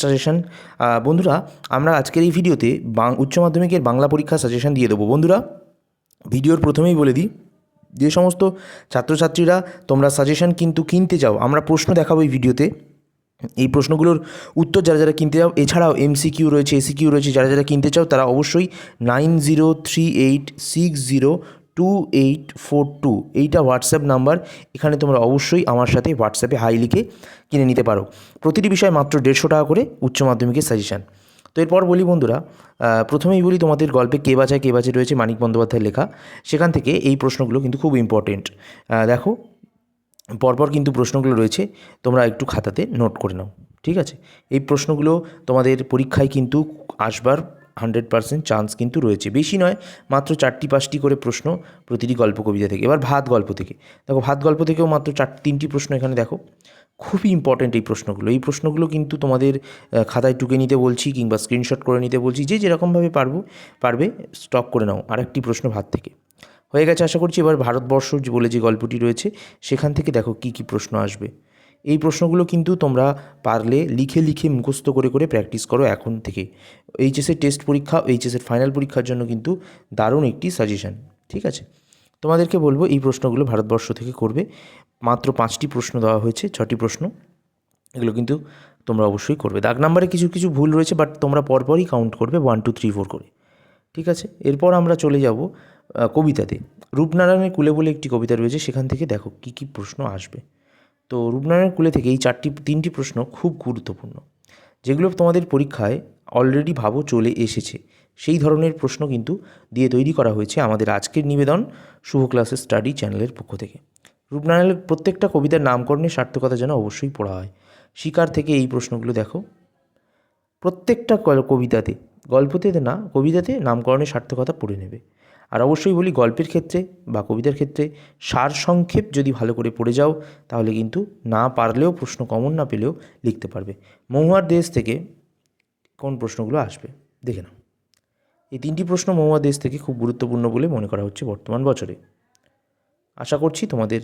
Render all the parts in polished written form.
Suggestion. বন্ধুরা, আমরা আজকের এই ভিডিওতে উচ্চ মাধ্যমিকের বাংলা পরীক্ষা সাজেশন দিয়ে দেবো। বন্ধুরা, ভিডিওর প্রথমেই বলে দিই, যে সমস্ত ছাত্রছাত্রীরা তোমরা সাজেশন কিন্তু কিনতে চাও, আমরা প্রশ্ন দেখাবো এই ভিডিওতে। এই প্রশ্নগুলোর উত্তর যারা যারা কিনতে চাও, এছাড়াও এমসিকিউ রয়েছে, এসিকিউ রয়েছে, যারা যারা কিনতে চাও তারা অবশ্যই 9038602842 এইটা হোয়াটসঅ্যাপ নাম্বার। এখানে তোমরা অবশ্যই আমার সাথে হোয়াটসঅ্যাপে হাই লিখে কিনে নিতে পারো। প্রতিটি বিষয় মাত্র 150 টাকা করে উচ্চ মাধ্যমিকের সাজেশান। তো এরপর বলি বন্ধুরা, প্রথমেই বলি তোমাদের গল্পে কে বাঁচায় কে বাঁচে রয়েছে মানিক বন্দ্যোপাধ্যায়ের লেখা, সেখান থেকে এই প্রশ্নগুলো কিন্তু খুব ইম্পর্টেন্ট। দেখো, পরপর কিন্তু প্রশ্নগুলো রয়েছে, তোমরা একটু খাতাতে নোট করে নাও, ঠিক আছে? এই প্রশ্নগুলো তোমাদের পরীক্ষায় কিন্তু আসবার 100% চান্স কিন্তু রয়েছে, বেশি নয়, মাত্র 4টি-5টি করে প্রশ্ন প্রতিটি গল্প কবিতা থেকে। এবার ভাত গল্প থেকে দেখো, ভাত গল্প থেকেও মাত্র 3টি প্রশ্ন এখানে দেখো, খুবই ইম্পর্ট্যান্ট এই প্রশ্নগুলো। এই প্রশ্নগুলো কিন্তু তোমাদের খাতায় টুকে নিতে বলছি, কিংবা স্ক্রিনশট করে নিতে বলছি, যে যেরকমভাবে পারবে স্টক করে নাও। আরেকটি প্রশ্ন ভাত থেকে হয়ে গেছে আশা করছি। এবার ভারতবর্ষ বলে যে গল্পটি রয়েছে, সেখান থেকে দেখো কী কী প্রশ্ন আসবে। এই প্রশ্নগুলো কিন্তু তোমরা পারলে লিখে লিখে মুখস্থ করে করে প্র্যাকটিস করো এখন থেকে। এইচএসের টেস্ট পরীক্ষা, এইচএসের ফাইনাল পরীক্ষার জন্য কিন্তু দারুণ একটি সাজেশান, ঠিক আছে? তোমাদেরকে বলবো এই প্রশ্নগুলো ভারতবর্ষ থেকে করবে। মাত্র 5টি প্রশ্ন দেওয়া হয়েছে, 6টি প্রশ্ন, এগুলো কিন্তু তোমরা অবশ্যই করবে। দাগ নাম্বারে কিছু কিছু ভুল রয়েছে, বাট তোমরা পরপরই কাউন্ট করবে 1 2 3 4 করে, ঠিক আছে? এরপর আমরা চলে যাব কবিতাতে। রূপনারায়ণের কুলে বলে একটি কবিতা রয়েছে, সেখান থেকে দেখো কী কী প্রশ্ন আসবে। তো রূপনারায়ণের কুলে থেকে এই 3টি প্রশ্ন খুব গুরুত্বপূর্ণ, যেগুলো তোমাদের পরীক্ষায় অলরেডি ভাবো চলে এসেছে। সেই ধরনের প্রশ্ন কিন্তু দিয়ে তৈরি করা হয়েছে আমাদের আজকের নিবেদন শুভ ক্লাসেস স্টাডি চ্যানেলের পক্ষ থেকে। রূপনারায়ণের প্রত্যেকটা কবিতার নামকরণের সার্থকতা যেন অবশ্যই পড়া হয়। শিকার থেকে এই প্রশ্নগুলো দেখো, প্রত্যেকটা কবিতাতে, গল্পতে না, কবিতাতে নামকরণের সার্থকতা পড়ে নেবে। আর অবশ্যই বলি, গল্পের ক্ষেত্রে বা কবিতার ক্ষেত্রে সারসংক্ষেপ যদি ভালো করে পড়ে যাও, তাহলে কিন্তু না পারলেও, প্রশ্ন কমন না পেলেও লিখতে পারবে। মহুয়ার দেশ থেকে কোন প্রশ্নগুলো আসবে দেখে নাও। এই 3টি প্রশ্ন মহুয়ার দেশ থেকে খুব গুরুত্বপূর্ণ বলে মনে করা হচ্ছে বর্তমান বছরে। আশা করছি তোমাদের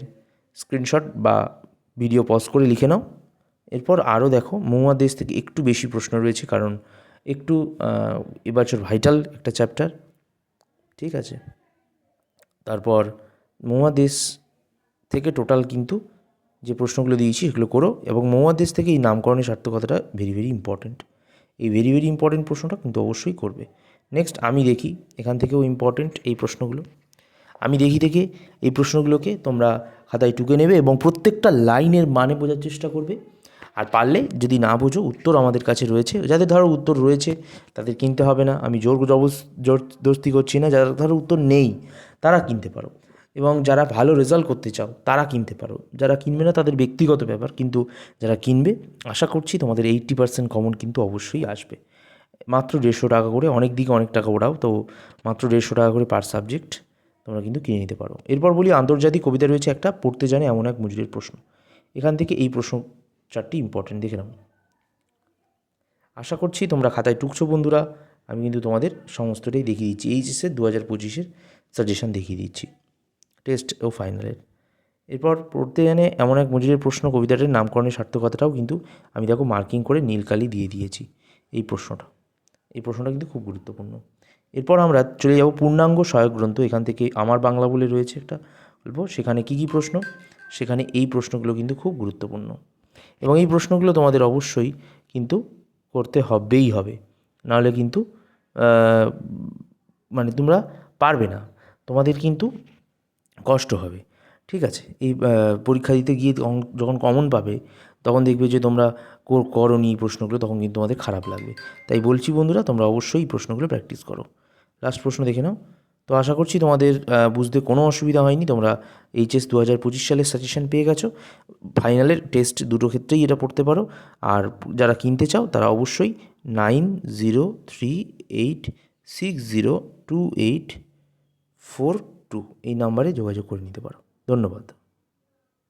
স্ক্রিনশট বা ভিডিও পজ করে লিখে নাও। এরপর আরও দেখো, মহুয়ার দেশ থেকে একটু বেশি প্রশ্ন রয়েছে, কারণ একটু এবছর ভাইটাল একটা চ্যাপ্টার, ঠিক আছে? তারপর মহুয়ার দেশ থেকে টোটাল কিন্তু যে প্রশ্নগুলো দিয়েছি সেগুলো করো, এবং মহুয়ার দেশ থেকে এই নামকরণের সার্থকতাটা ভেরি ভেরি ইম্পর্ট্যান্ট। এই ভেরি ভেরি ইম্পর্ট্যান্ট প্রশ্নটা কিন্তু অবশ্যই করবে। নেক্সট আমি দেখি, এখান থেকেও ইম্পর্ট্যান্ট এই প্রশ্নগুলো। আমি দেখি থেকে এই প্রশ্নগুলোকে তোমরা খাতায় টুকে নেবে এবং প্রত্যেকটা লাইনের মানে বোঝার চেষ্টা করবে। আর পারলে যদি না বোঝো, উত্তর আমাদের কাছে রয়েছে। যাদের ধরো উত্তর রয়েছে তাদের কিনতে হবে না, আমি জবরদস্তি করছি না। যারা ধরো উত্তর নেই তারা কিনতে পারো, এবং যারা ভালো রেজাল্ট করতে চাও তারা কিনতে পারো। যারা কিনবে না তাদের ব্যক্তিগত ব্যাপার, কিন্তু যারা কিনবে, আশা করছি তোমাদের 80% কমন কিন্তু অবশ্যই আসবে। মাত্র 150 টাকা করে, অনেক দিকে অনেক টাকা ওড়াও, তো মাত্র 150 টাকা করে পার সাবজেক্ট তোমরা কিন্তু কিনে নিতে পারো। এরপর বলি, আন্তর্জাতিক কবিতা রয়েছে একটা, পড়তে জানে এমন এক মজুরের প্রশ্ন। এখান থেকে এই প্রশ্ন 4টি ইম্পর্টেন্ট দেখে নাও। আশা করছি তোমরা খাতায় টুকছো বন্ধুরা। আমি কিন্তু তোমাদের সমস্তটাই দেখিয়ে দিচ্ছি, এইচএসের 2025-এর সাজেশন দেখিয়ে দিচ্ছি, টেস্ট ও ফাইনালের। এরপর পড়তে জানে এমন এক মজুরের প্রশ্ন কবিতাটির নামকরণের সার্থকতাটাও কিন্তু আমি দেখো মার্কিং করে নীল কালি দিয়ে দিয়েছি। এই প্রশ্নটা কিন্তু খুব গুরুত্বপূর্ণ। এরপর আমরা চলে যাব পূর্ণাঙ্গ সহায়ক গ্রন্থ। এখান থেকে আমার বাংলা বলে রয়েছে একটা গল্প, সেখানে কী কী প্রশ্ন, সেখানে এই প্রশ্নগুলো কিন্তু খুব গুরুত্বপূর্ণ, এবং এই প্রশ্নগুলো তোমাদের অবশ্যই কিন্তু করতে হবে, নাহলে কিন্তু মানে তোমরা পারবে না, তোমাদের কিন্তু কষ্ট হবে, ঠিক আছে? এই পরীক্ষা দিতে গিয়ে যখন কমন পাবে, তখন দেখবে যে তোমরা করোনি এই প্রশ্নগুলো, তখন কিন্তু তোমাদের খারাপ লাগবে। তাই বলছি বন্ধুরা, তোমরা অবশ্যই এই প্রশ্নগুলো প্র্যাকটিস করো। লাস্ট প্রশ্ন দেখে নাও। তো আশা করছি তোমাদের বুঝতে কোনো অসুবিধা হয়নি। তোমরা এইচএস 2025 সালের সাজেশন পেয়ে গেছো। ফাইনালের টেস্ট দুটো ক্ষেত্রেই এটা পড়তে পারো। আর যারা কিনতে চাও তারা অবশ্যই 9038602842 এই নাম্বারে যোগাযোগ করে নিতে পারো। ধন্যবাদ।